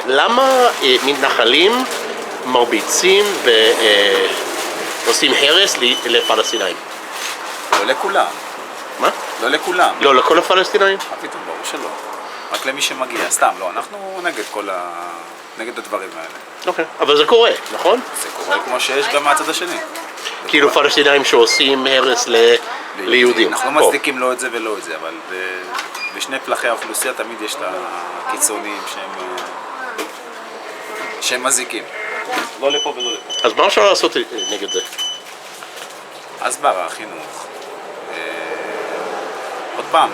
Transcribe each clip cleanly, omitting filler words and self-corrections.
למה מתנחלים מרביצים ועושים הרס לפלסטינאים? לא לכולם. מה? לא לכולם. לא לכל הפלסטינאים? פתאום ברור שלא. רק למי שמגיע. סתם, לא, אנחנו נגד הדברים האלה. אוקיי, אבל זה קורה, נכון? זה קורה כמו שיש גם מהצד השני. כאילו פלסטינאים שעושים הרס ליהודים. אנחנו לא מצדיקים לא את זה ולא את זה, אבל בשני פלחי האוכלוסייה תמיד יש את הקיצונים שהם מזיקים. לא לפה ולא לפה. אז מה אפשר לעשות נגד זה? הסברה, חינוך. עוד פעם,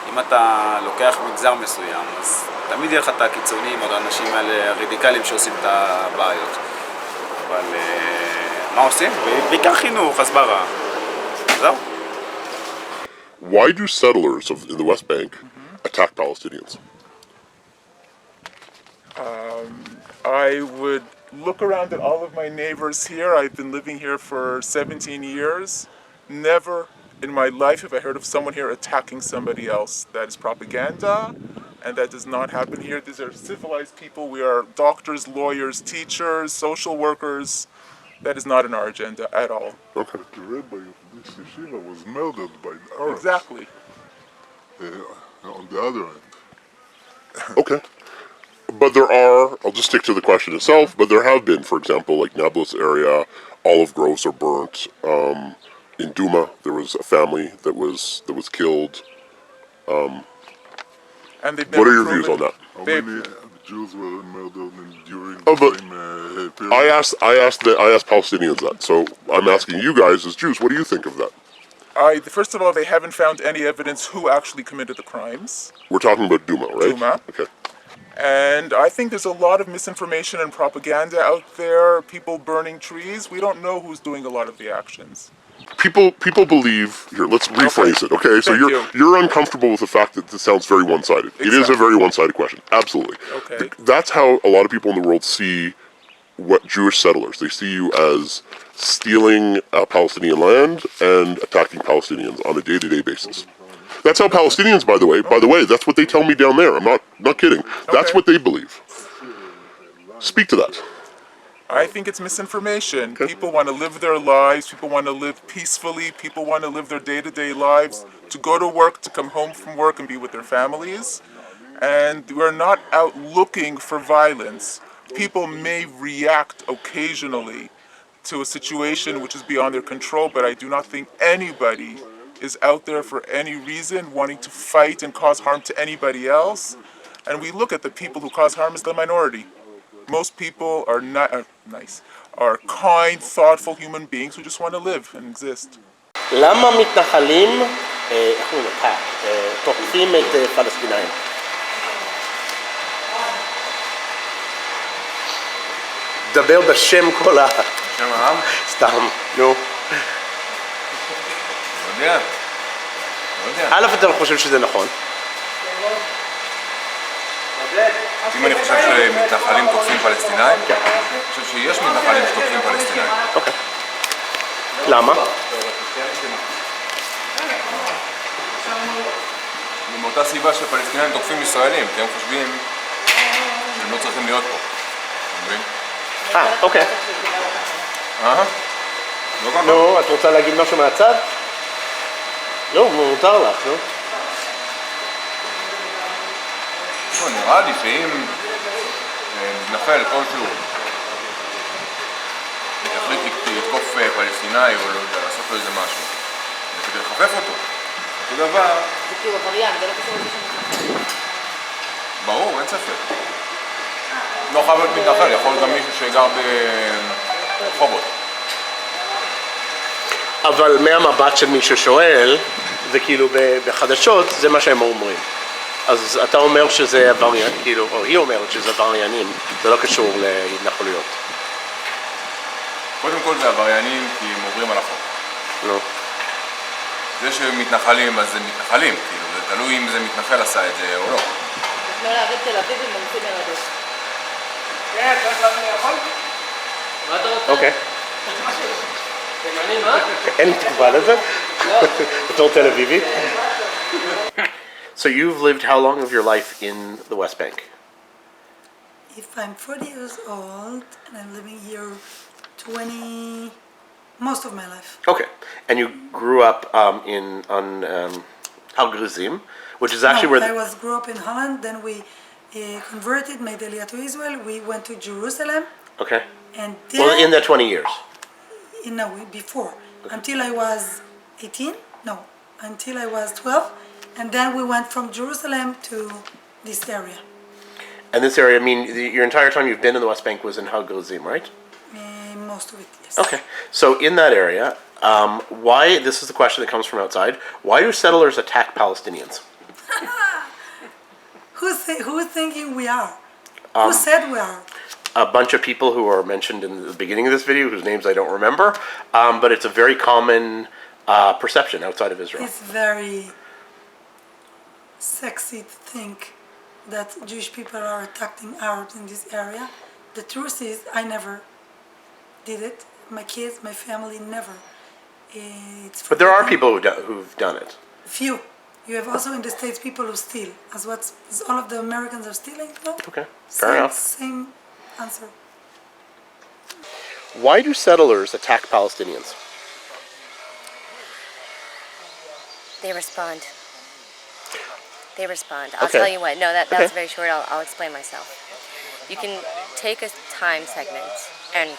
אם אתה לוקח מגזר מסוים, אז תמיד יהיה לך את הקיצונים או את האנשים האלה הרדיקליים שעושים את הבעיות. אבל מה עושים? בעיקר חינוך, הסברה. זהו. Why do settlers in the West Bank attack Palestinians? I would look around at all of my neighbors here. I've been living here for 17 years. Never in my life have I heard of someone here attacking somebody else. That is propaganda, and that does not happen here. These are civilized people. We are doctors, lawyers, teachers, social workers. That is not in our agenda at all. Okay. The rabbi of this yeshiva was murdered by the Arabs. Exactly. On the other end. Okay. But there are, I'll just stick to the question itself, but there have been, for example, like Nablus area, olive groves are burnt. In Duma, there was a family that was killed. And they've What never are your proven- views on that? How They- many Jews were murdered during Oh, the but same period? I asked Palestinians that, so I'm asking you guys as Jews, what do you think of that? First of all, they haven't found any evidence who actually committed the crimes. We're talking about Duma, right? Duma. Okay. And I think there's a lot of misinformation and propaganda out there, people burning trees. We don't know who's doing a lot of the actions. People believe here. Let's rephrase it. Okay, so Thank you're uncomfortable with the fact that this sounds very one-sided. It is a Exactly. very one-sided question. Absolutely. Okay. That's how a lot of people in the world see what Jewish settlers. They see you as stealing Palestinian land and attacking Palestinians on a day-to-day basis. That's how Palestinians, by the way, that's what they tell me down there. I'm not kidding. That's Okay. what they believe. Speak to that. I think it's misinformation. People want to live their lives, people want to live peacefully, people want to live their day-to-day lives, to go to work, to come home from work and be with their families. And we're not out looking for violence. People may react occasionally to a situation which is beyond their control, but I do not think anybody is out there for any reason wanting to fight and cause harm to anybody else. And we look at the people who cause harm as the minority. Most people are not are kind, thoughtful human beings who just want to live and exist. למה מתנחלים, איך הוא נקרא, תוקפים את פלסטינאים? דבר בשם כל שם העם? סתם, נו. לא יודע. א', אתה לא חושב שזה נכון? אם אני חושב שמתנחלים תוקפים פלסטינאים, אני חושב שיש מתנחלים שתוקפים פלסטינאים. אוקיי. למה? מאותה סיבה שפלסטינאים תוקפים ישראלים, כי הם חושבים שהם לא צריכים להיות פה. אתה מבין? אוקיי. לא ככה? נו, את רוצה להגיד משהו מהצד? לא, מותר לך, נו. נראה לי שאם מתנחל כלשהו יחליט לתקוף פלסטינאי או לא יודע, לעשות לו איזה משהו כדי לחפף אותו, אותו דבר... זה כאילו עבריין, זה לא קשור לזה שמתנחל. ברור, אין ספק. לא חייב להיות מתנחל, יכול להיות גם מישהו שגר ברחובות. אבל מהמבט של מי ששואל, זה כאילו בחדשות, זה מה שהם אומרים. אז אתה אומר שזה עבריין, כאילו, או היא אומרת שזה עבריינים, זה לא קשור להתנחלויות. קודם כל זה עבריינים כי הם עוברים על החוק. לא. זה שמתנחלים, אז זה מתנחלים, כאילו, זה תלוי אם זה מתנחל עשה את זה או לא. לא להגיד תל אביב עם מונסים מרדות. כן, צריך להבין יכול? מה אתה רוצה? אוקיי. תימני, מה? אין לי תגובה לזה? לא. בתור תל אביבית? So you've lived how long of your life in the West Bank? if I'm 40 years old and I'm living here 20, most of my life. Okay, and you grew up on Al-Grizim, which is actually No, where I grew up in Holland, then we converted, made Aliyah to Israel, we went to Jerusalem, okay. and Well, then, in that 20 years. no, before, until I was 18, no, until I was 12, and then we went from Jerusalem to this area. And this area, I mean, your entire time you've been in the West Bank was in Al-Grizim, right? Most of it, yes. Okay, so in that area, why, this is the question that comes from outside, why do settlers attack Palestinians? Who's thinking we are? Who said we are? A bunch of people who are mentioned in the beginning of this video, whose names I don't remember, but it's a very common perception outside of Israel. It's very sexy to think that Jewish people are attacking Arabs in this area. The truth is, I never did it. My kids, my family, never. But there are people who've done it. Few. You have also in the States people who steal. As all of the Americans are stealing? No? Okay, fair enough. Same answer. Why do settlers attack Palestinians? They respond. They respond. I'll Okay. tell you what. No, that's Okay. very short. I'll explain myself. You can take a time segment and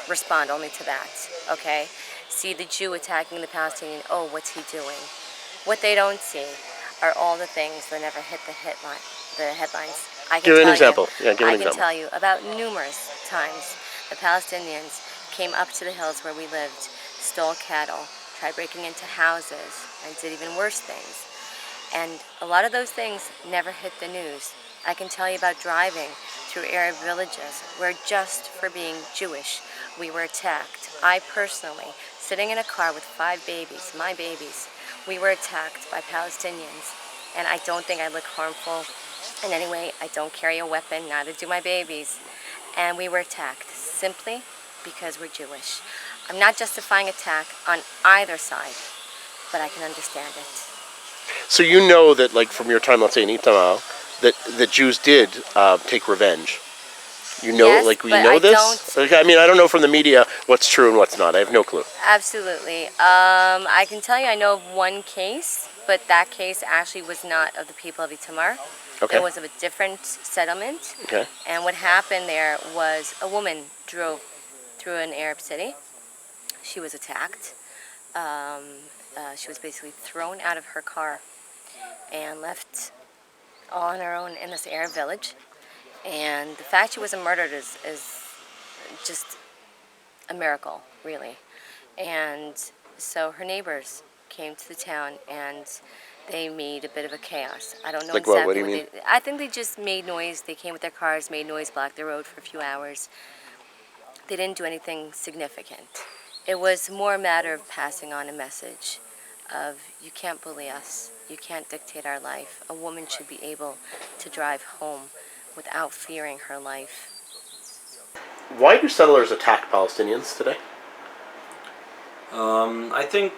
respond only to that, okay? See the Jew attacking the Palestinian. Oh, what's he doing? What they don't see are all the things that never hit the headlines. I can Give an tell example. You, Yeah, give an I can example. tell you about numerous times the Palestinians came up to the hills where we lived, stole cattle, tried breaking into houses, and did even worse things. And a lot of those things never hit the news. I can tell you about driving through Arab villages where just for being Jewish, we were attacked. I personally, sitting in a car with 5 babies, my babies, we were attacked by Palestinians. And I don't think I look harmful in any way. I don't carry a weapon, neither do my babies. And we were attacked simply because we're Jewish. I'm not justifying attack on either side, but I can understand it. So you know that, like, from your time, let's say in Itamar, that the Jews did take revenge. You know, Yes, like, we but know I this? don't- Like, I mean, I don't know from the media what's true and what's not. I have no clue. Absolutely. I can tell you I know of one case, but that case actually was not of the people of Itamar. Okay. It was of a different settlement. Okay. And what happened there was a woman drove through an Arab city. She was attacked. She was basically thrown out of her car and left all on her own in this Arab village. And the fact she wasn't murdered is just a miracle, really. And so her neighbors came to the town and they made a bit of a chaos. I don't know Like what? exactly What do you mean? I think they just made noise. They came with their cars, made noise, blocked the road for a few hours. They didn't do anything significant. It was more a matter of passing on a message of, you can't bully us. You can't dictate our life. A woman should be able to drive home without fearing her life. Why do settlers attack Palestinians today? I think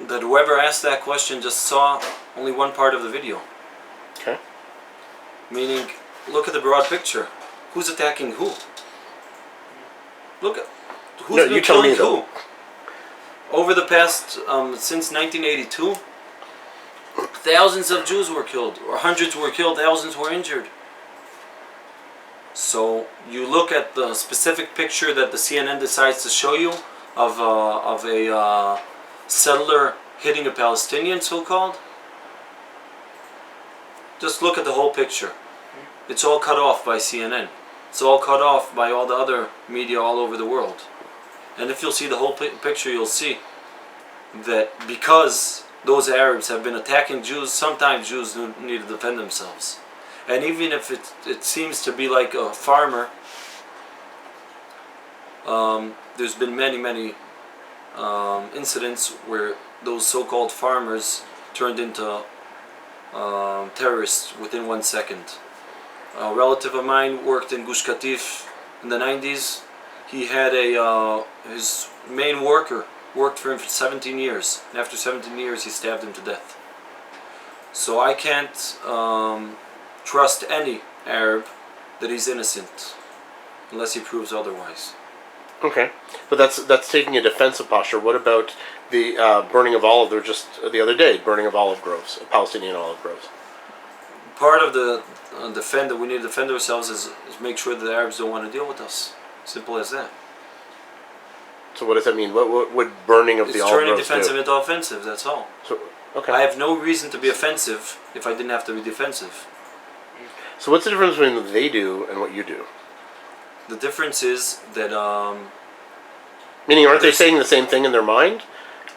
that whoever asked that question just saw only one part of the video. Okay. Meaning, look at the broad picture. Who's attacking who? Look at who's No, been you tell me, killing who. Over the past, since 1982, thousands of Jews were killed, or hundreds were killed, thousands were injured. So you look at the specific picture that the CNN decides to show you of a settler hitting a Palestinian, so-called. Just look at the whole picture. It's all cut off by CNN. It's all cut off by all the other media all over the world. And if you'll see the whole picture, you'll see that because those Arabs have been attacking Jews, sometimes Jews need to defend themselves. And even if it seems to be like a farmer, there's been many incidents where those so-called farmers turned into terrorists within 1 second. A relative of mine worked in Gush Katif in the 90s. He had his main worker worked for him for 17 years. And after 17 years, he stabbed him to death. So I can't trust any Arab that he's innocent, unless he proves otherwise. Okay, but that's taking a defensive posture. What about the burning of olive? Just the other day, burning of olive groves, Palestinian olive groves. Part of the defend that we need to defend ourselves is make sure that the Arabs don't want to deal with us. Simple as that. So what does that mean? What would burning of the It's olive turning groves defensive do? into offensive. That's all. So, okay. I have no reason to be offensive if I didn't have to be defensive. So what's the difference between what they do and what you do? The difference is that Meaning, aren't they saying the same thing in their mind?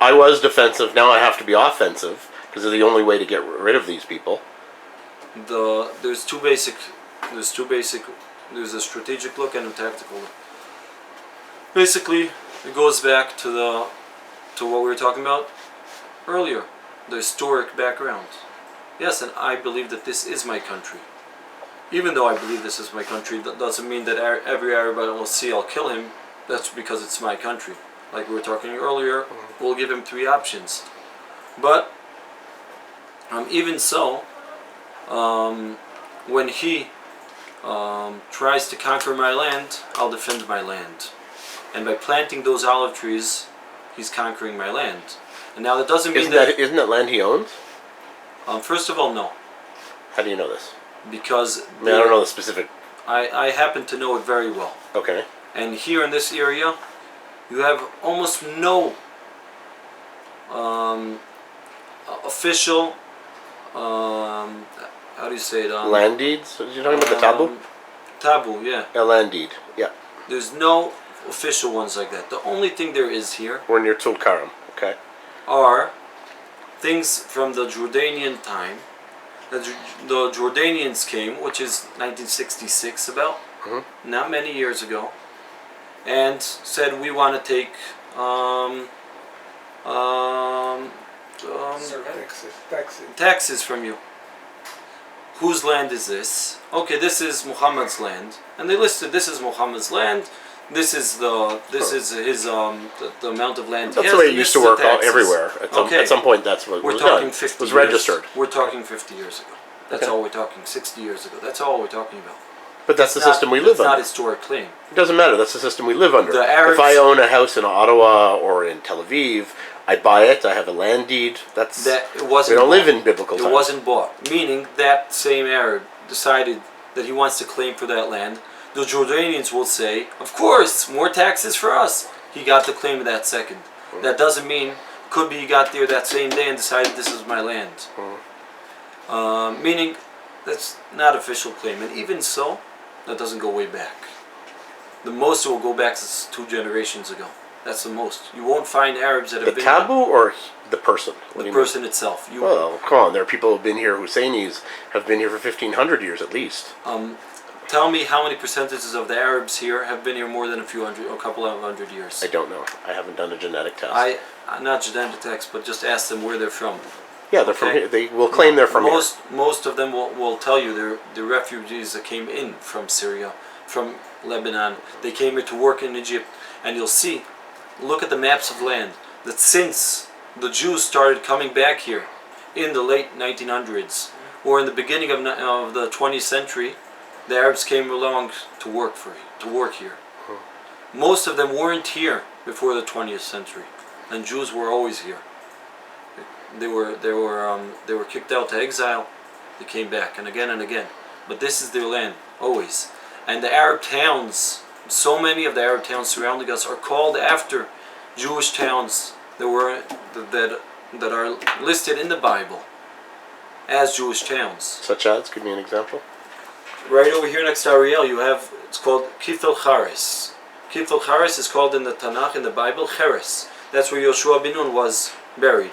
I was defensive, now I have to be offensive, because it's the only way to get rid of these people. there's a strategic look and a tactical look. Basically, it goes back to what we were talking about earlier, the historic background. Yes, and I believe that this is my country. Even though I believe this is my country, that doesn't mean that every Arab I will see, I'll kill him. That's because it's my country. Like we were talking earlier, we'll give him 3 options. But even so, when he tries to conquer my land, I'll defend my land. And by planting those olive trees, he's conquering my land. And now that doesn't mean Isn't that land he owns? First of all, no. How do you know this? Because I mean, I don't know the specific. I happen to know it very well. Okay. And here in this area, you have almost no official, how do you say it? Land deeds? You're talking about the taboo? Taboo, yeah. A land deed, yeah. There's no official ones like that. The only thing there is here We're near Tulkarm, okay. are things from the Jordanian time. The Jordanians came, which is 1966 about, not many years ago, and said we want to take taxes from you. Whose land is this? Okay, this is Muhammad's land, and they listed this is Muhammad's land. This is his the amount of land. That's the way it used to work everywhere. At some point, that's what we're was talking done. 50 It was years. registered. We're talking 50 years ago. That's Okay. all we're talking. 60 years ago. That's all we're talking about. But that's the system we live It's not under. historic claim. It doesn't matter. That's the system we live under. The Arabs- If I own a house in Ottawa or in Tel Aviv, I buy it. I have a land deed. That's That it wasn't. we don't bought. live in biblical times. It wasn't bought. Meaning that same Arab decided that he wants to claim for that land. The Jordanians will say, of course, more taxes for us. He got the claim of that second. That doesn't mean, could be he got there that same day and decided this is my land. Meaning, that's not official claim. And even so, that doesn't go way back. The most it will go back is 2 generations ago. That's the most. You won't find Arabs that have The been taboo or the person? What do the you mean? person itself. You, Well, come on. There are people who have been here. Husseinis have been here for 1,500 years at least. tell me how many percentages of the Arabs here have been here more than a couple of hundred years. I don't know. I haven't done a genetic test. Not genetic tests, but just ask them where they're from. Yeah, they're from Okay. here. They will claim they're from Most of them will tell you they're refugees that came in from Syria, from Lebanon. They came here to work in Egypt, and you'll see. Look at the maps of land. That since the Jews started coming back here in the late 1900s, or in the beginning of the 20th century, the Arabs came along to work here. Most of them weren't here before the 20th century, and Jews were always here. They were kicked out to exile. They came back and again. But this is their land always. And the Arab towns, so many of the Arab towns surrounding us are called after Jewish towns that are listed in the Bible as Jewish towns. Such as? Give me an example. Right over here next to Ariel, it's called Kithel Charis. Kithel Charis is called in the Tanakh, in the Bible, Cheres. That's where Yoshua bin Nun was buried.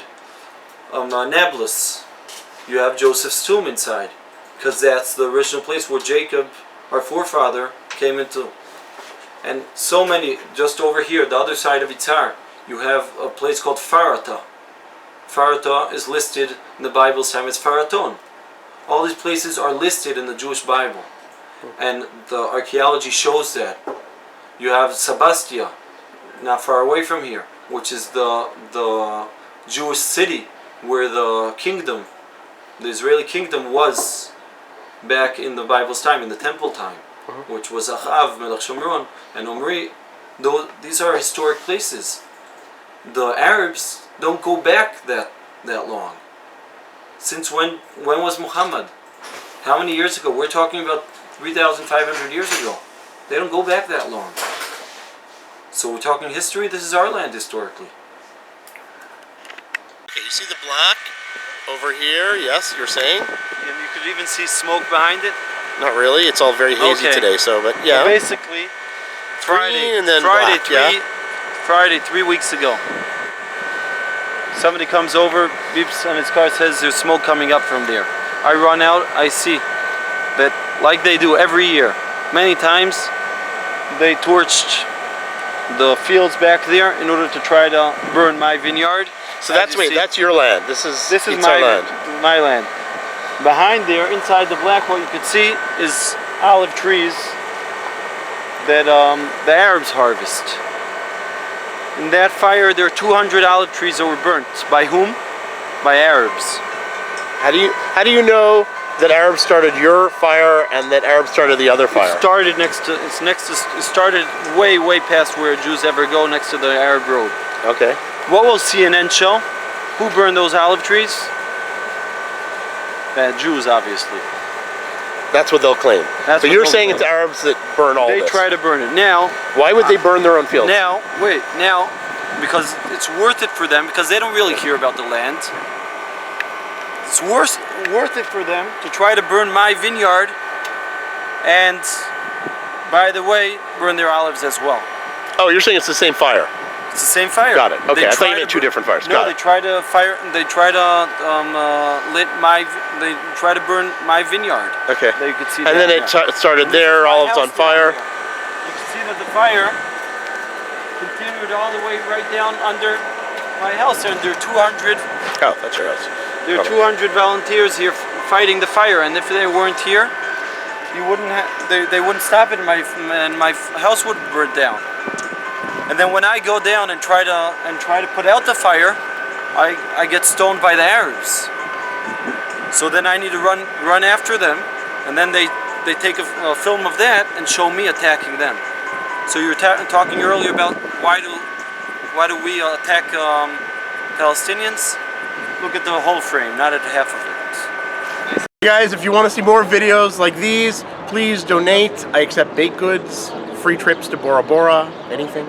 Nablus, you have Joseph's tomb inside, because that's the original place where Jacob, our forefather, came into. And so many, just over here, the other side of Yitzhar, you have a place called Farata. Farata is listed in the Bible's time as Faraton. All these places are listed in the Jewish Bible, and the archaeology shows that. You have Sebastia, not far away from here, which is the Jewish city where the kingdom, the Israeli kingdom, was back in the Bible's time, in the temple time. which was Achav, Melech Shomron, and Omri. These are historic places. The Arabs don't go back that long. Since when was Muhammad? How many years ago? We're talking about 3,500 years ago. They don't go back that long. So we're talking history. This is our land historically. Okay, you see the black over here? Yes, you're saying? And you could even see smoke behind it. Not really. It's all very hazy today. So, but yeah. So basically, Friday, and then black, Friday, 3 weeks ago. Somebody comes over, beeps on his car, says there's smoke coming up from there. I run out, I see that, like they do every year, many times they torched the fields back there in order to try to burn my vineyard. So that's that's your land. This is my land. My land. Behind there, inside the black, what you could see is olive trees that the Arabs harvest. In that fire, there are 200 olive trees that were burnt. By whom? By Arabs. How do you know that Arabs started your fire and that Arabs started the other fire? It started it started way past where Jews ever go, next to the Arab road. Okay. What will CNN show? Who burned those olive trees? Jews, obviously. That's what they'll claim. So you're saying it's Arabs that burn all this? They try to burn it. Now, why would they burn their own fields? Now, because it's worth it for them, because they don't really care about the land. It's worth it for them to try to burn my vineyard and, by the way, burn their olives as well. Oh, you're saying it's the same fire? It's the same fire. Got it. Okay, I thought you meant two different fires. No, they try to fire. They try to They try to burn my vineyard. Okay. That you could see. And then it started there, olives on fire. You can see that the fire continued all the way right down under my house, and there are 200. Oh, that's your house. There are 200 volunteers here fighting the fire, and if they weren't here, you wouldn't. They wouldn't stop it, and my house would burn down. And then when I go down and try to put out the fire, I get stoned by the Arabs. So then I need to run after them, and then they take a film of that and show me attacking them. So you were talking earlier about why do we attack Palestinians? Look at the whole frame, not at half of it. Guys, if you want to see more videos like these, please donate. I accept baked goods, free trips to Bora Bora, anything.